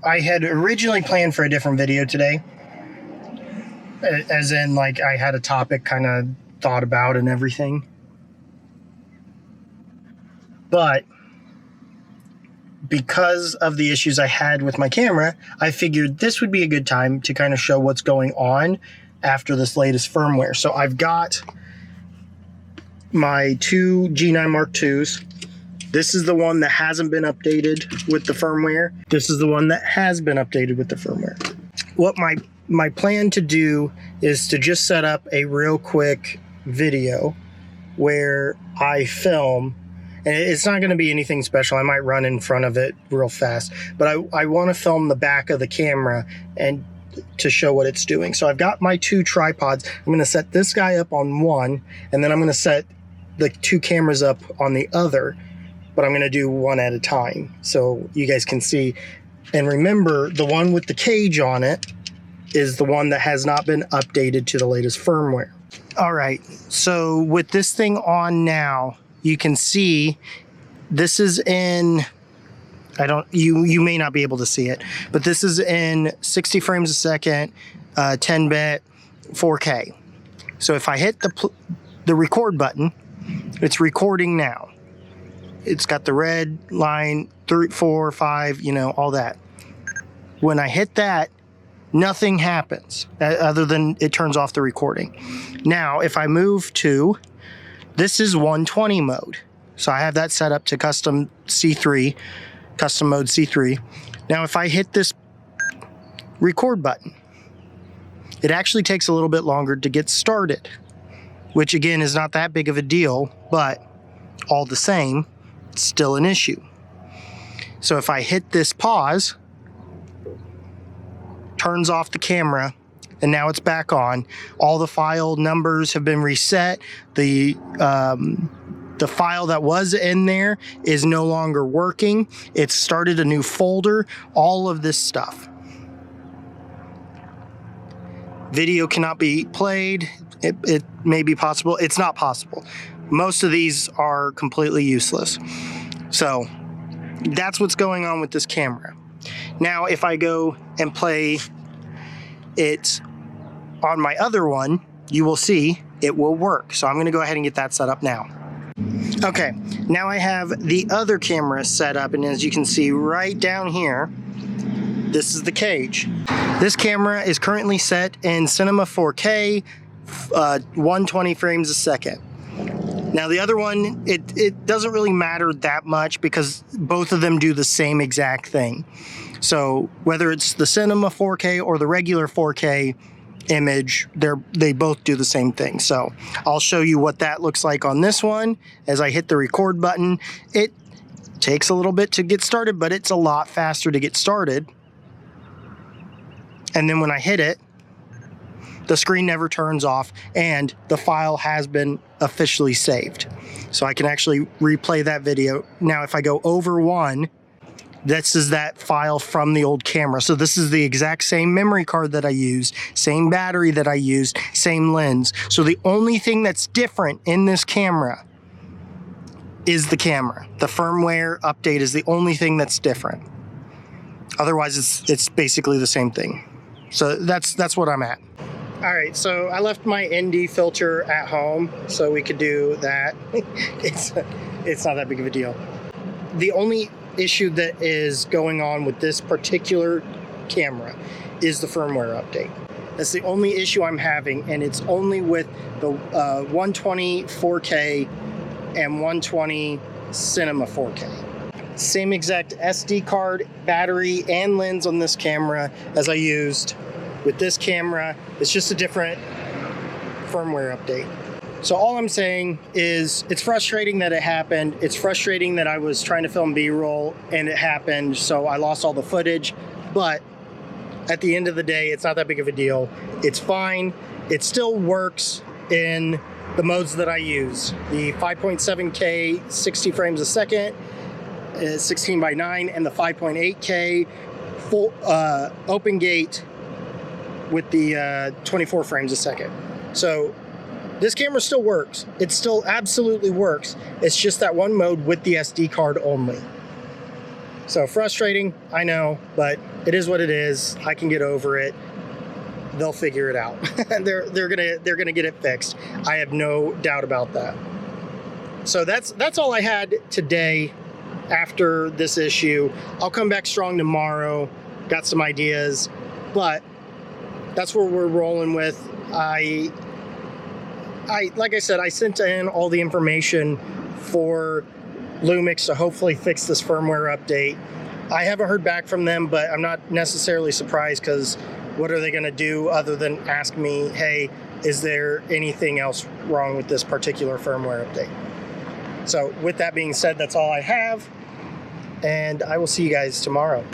I had originally planned for a different video today. As in, like, I had a topic kind of thought about and everything. But because of the issues I had with my camera, I figured this would be a good time to kind of show what's going on after this latest firmware. So I've got my two G9M2s. This is the one that hasn't been updated with the firmware. This is the one that has been updated with the firmware. What my plan to do is to just set up a real quick video where I film, and it's not going to be anything special. I might run in front of it real fast, but I want to film the back of the camera and to show what it's doing. So I've got my two tripods. I'm going to set this guy up on one, and then I'm going to set the two cameras up on the other, but I'm going to do one at a time so you guys can see. And remember, the one with the cage on it is the one that has not been updated to the latest firmware. All right, so with this thing on now, you can see this is in, you may not be able to see it, but this is in 60 frames a second, 10-bit, 4K. So if I hit the record button, it's recording now. It's got the red line, 3, 4, 5, you know, all that. When I hit that, nothing happens other than it turns off the recording. Now, if I move to, this is 120 mode. So I have that set up to custom C3, custom mode C3. Now, if I hit this record button, it actually takes a little bit longer to get started, which again is not that big of a deal, but all the same, it's still an issue. So if I hit this pause, turns off the camera, and now it's back on. All the file numbers have been reset. The file that was in there is no longer working. It's started a new folder, all of this stuff. Video cannot be played. It may be possible. It's not possible. Most of these are completely useless. So that's what's going on with this camera. Now, if I go and play it on my other one, you will see it will work. So I'm going to go ahead and get that set up now. Okay, now I have the other camera set up, and as you can see right down here, this is the cage. This camera is currently set in Cinema 4K, 120 frames a second. Now the other one, it doesn't really matter that much because both of them do the same exact thing. So whether it's the Cinema 4K or the regular 4K image, they both do the same thing. So I'll show you what that looks like on this one. As I hit the record button, it takes a little bit to get started, but it's a lot faster to get started. And then when I hit it, the screen never turns off and the file has been officially saved. So I can actually replay that video. Now, if I go over one, this is that file from the old camera. So this is the exact same memory card that I used, same battery that I used, same lens. So the only thing that's different in this camera is the camera. The firmware update is the only thing that's different. Otherwise, it's basically the same thing. So that's what I'm at. All right, so I left my ND filter at home so we could do that. It's not that big of a deal. The only issue that is going on with this particular camera is the firmware update. That's the only issue I'm having, and it's only with the 120 4K and 120 Cinema 4K. Same exact SD card, battery, and lens on this camera as I used with this camera. It's just a different firmware update. So all I'm saying is it's frustrating that it happened. It's frustrating that I was trying to film B-roll and it happened, so I lost all the footage. But at the end of the day, it's not that big of a deal. It's fine. It still works in the modes that I use. The 5.7K 60 frames a second, 16:9, and the 5.8K full open gate with the 24 frames a second. So this camera still works. It still absolutely works. It's just that one mode with the SD card only. So frustrating, I know, but it is what it is. I can get over it. They'll figure it out. they're gonna get it fixed. I have no doubt about that. So that's all I had today after this issue. I'll come back strong tomorrow. Got some ideas, but that's where we're rolling with. I like I said, I sent in all the information for Lumix to hopefully fix this firmware update. I haven't heard back from them, but I'm not necessarily surprised, because what are they going to do other than ask me, hey, is there anything else wrong with this particular firmware update? So with that being said, that's all I have, and I will see you guys tomorrow.